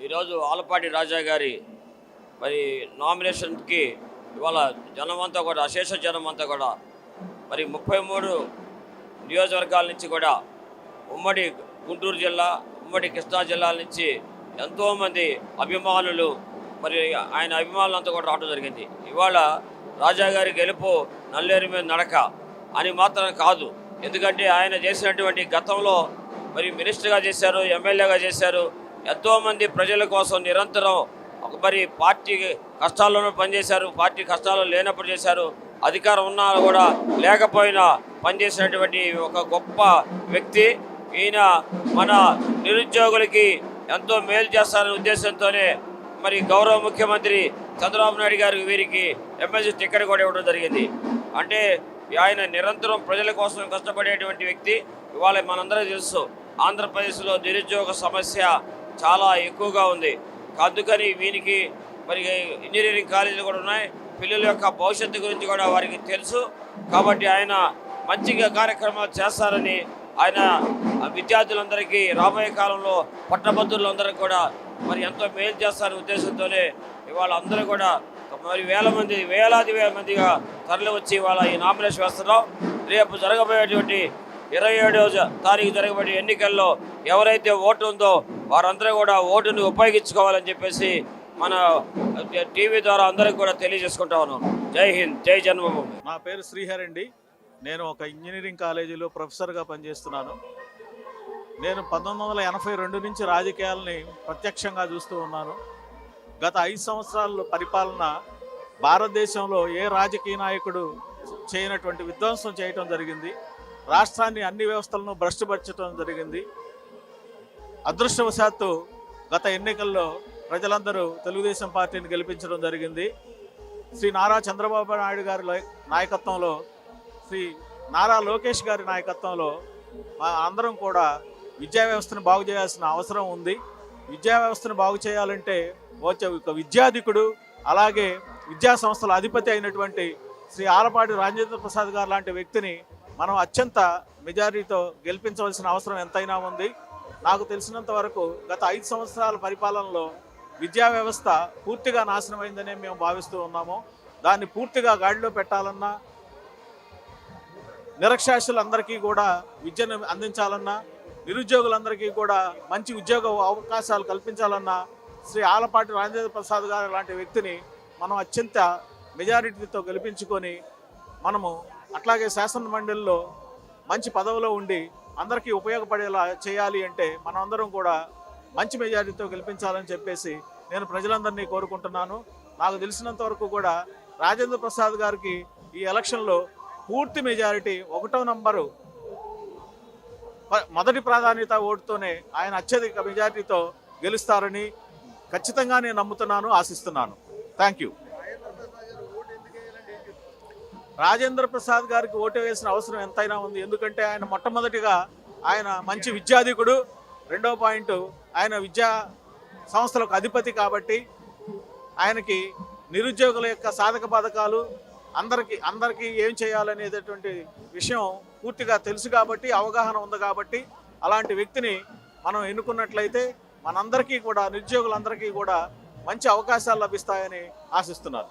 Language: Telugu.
ఈరోజు ఆలపాటి రాజా గారి మరి నామినేషన్కి ఇవాళ జనమంతా కూడా అశేష జనమంతా కూడా మరి 33 నియోజకవర్గాల నుంచి కూడా ఉమ్మడి గుంటూరు జిల్లా ఉమ్మడి కృష్ణా జిల్లాల నుంచి ఎంతోమంది అభిమానులు మరి ఆయన అభిమానులంతా కూడా రావడం జరిగింది. ఇవాళ రాజా గారి గెలుపు నల్లేరు మీద నడక అని మాత్రం కాదు. ఎందుకంటే ఆయన చేసినటువంటి గతంలో మరి మినిస్టర్గా చేశారు, ఎమ్మెల్యేగా చేశారు. ఎంతోమంది ప్రజల కోసం నిరంతరం మరి పార్టీ కష్టాల్లోనూ పనిచేశారు, పార్టీ కష్టాలు లేనప్పుడు చేశారు, అధికారం ఉన్నా కూడా లేకపోయినా పనిచేసినటువంటి ఒక గొప్ప వ్యక్తి ఈయన. మన నిరుద్యోగులకి ఎంతో మేలు చేస్తారనే ఉద్దేశంతోనే మరి గౌరవ ముఖ్యమంత్రి చంద్రబాబు నాయుడు గారు వీరికి ఎమ్మెల్సీ టికెట్ కూడా ఇవ్వడం జరిగింది. అంటే ఆయన నిరంతరం ప్రజల కోసం కష్టపడేటువంటి వ్యక్తి. ఇవాళ మనందరూ తెలుసు, ఆంధ్రప్రదేశ్లో నిరుద్యోగ సమస్య చాలా ఎక్కువగా ఉంది. అందుకని వీనికి మరి ఇంజనీరింగ్ కాలేజీలు కూడా ఉన్నాయి. పిల్లల యొక్క భవిష్యత్తు గురించి కూడా వారికి తెలుసు. కాబట్టి ఆయన మంచిగా కార్యక్రమాలు చేస్తారని, ఆయన విద్యార్థులందరికీ రాబోయే కాలంలో పట్టభద్రులందరికీ కూడా మరి ఎంతో మేలు చేస్తారనే ఉద్దేశంతోనే ఇవాళ అందరూ కూడా మరి వేలాది మందిగా తరలి వచ్చి ఇవాళ ఈ నామినేషన్ వేస్తున్నాం. రేపు జరగబోయేటువంటి 27వ తారీఖు జరగబోయే ఎన్నికల్లో ఎవరైతే ఓటు ఉందో వారందరూ కూడా ఓటును ఉపయోగించుకోవాలని చెప్పేసి మన టీవీ ద్వారా అందరికి కూడా తెలియజేసుకుంటా ఉన్నాం. జై హింద్, జై జన్మభూమి. నా పేరు శ్రీహర్ అండి. నేను ఒక ఇంజనీరింగ్ కాలేజీలో ప్రొఫెసర్గా పనిచేస్తున్నాను. నేను 1982 నుంచి రాజకీయాలని ప్రత్యక్షంగా చూస్తూ ఉన్నాను. గత 5 సంవత్సరాల పరిపాలన భారతదేశంలో ఏ రాజకీయ నాయకుడు చేయనటువంటి విధ్వంసం చేయటం జరిగింది. రాష్ట్రాన్ని అన్ని వ్యవస్థలను భ్రష్టుపరచడం జరిగింది. అదృష్టవశాత్తు గత ఎన్నికల్లో ప్రజలందరూ తెలుగుదేశం పార్టీని గెలిపించడం జరిగింది. శ్రీ నారా చంద్రబాబు నాయుడు గారి నాయకత్వంలో, శ్రీ నారా లోకేష్ గారి నాయకత్వంలో అందరం కూడా విద్యా వ్యవస్థను బాగు చేయాల్సిన అవసరం ఉంది. విద్యా వ్యవస్థను బాగు చేయాలంటే ఒక విద్యాధికుడు, అలాగే విద్యా సంస్థల అధిపతి అయినటువంటి శ్రీ ఆలపాటి రాజేంద్ర ప్రసాద్ గారు లాంటి వ్యక్తిని మనం అత్యంత మెజారిటీతో గెలిపించవలసిన అవసరం ఎంతైనా ఉంది. నాకు తెలిసినంత వరకు గత 5 సంవత్సరాల పరిపాలనలో విద్యా వ్యవస్థ పూర్తిగా నాశనమైందనే మేము భావిస్తూ ఉన్నాము. దాన్ని పూర్తిగా గాడిలో పెట్టాలన్నా, నిరక్షరాస్యులందరికీ కూడా విద్యను అందించాలన్నా, నిరుద్యోగులందరికీ కూడా మంచి ఉద్యోగ అవకాశాలు కల్పించాలన్నా శ్రీ ఆలపాటి రాజేంద్ర ప్రసాద్ గారు లాంటి వ్యక్తిని మనం అత్యంత మెజారిటీతో గెలిపించుకొని మనము అట్లాగే శాసన మండలిలో మంచి పదవిలో ఉండి అందరికీ ఉపయోగపడేలా చేయాలి అంటే మనమందరం కూడా మంచి మెజారిటీతో గెలిపించాలని చెప్పేసి నేను ప్రజలందరినీ కోరుకుంటున్నాను. నాకు తెలిసినంత వరకు కూడా రాజేంద్ర ప్రసాద్ గారికి ఈ ఎలక్షన్లో పూర్తి మెజారిటీ 1వ నంబరు మొదటి ప్రాధాన్యత ఓటుతోనే ఆయన అత్యధిక మెజారిటీతో గెలుస్తారని ఖచ్చితంగా నేను నమ్ముతున్నాను, ఆశిస్తున్నాను. Thank you. రాజేంద్ర ప్రసాద్ గారికి ఓటు వేసిన అవసరం ఎంతైనా ఉంది. ఎందుకంటే ఆయన మొట్టమొదటిగా ఆయన మంచి విద్యాధికుడు, రెండో పాయింట్ ఆయన విద్యా సంస్థలకు అధిపతి కాబట్టి ఆయనకి నిరుద్యోగుల యొక్క సాధక బాధకాలు అందరికీ ఏం చేయాలనేటటువంటి విషయం పూర్తిగా తెలుసు కాబట్టి, అవగాహన ఉంది కాబట్టి అలాంటి వ్యక్తిని మనం ఎన్నుకున్నట్లయితే మనందరికీ కూడా, నిరుద్యోగులందరికీ కూడా మంచి అవకాశాలు లభిస్తాయని ఆశిస్తున్నాను.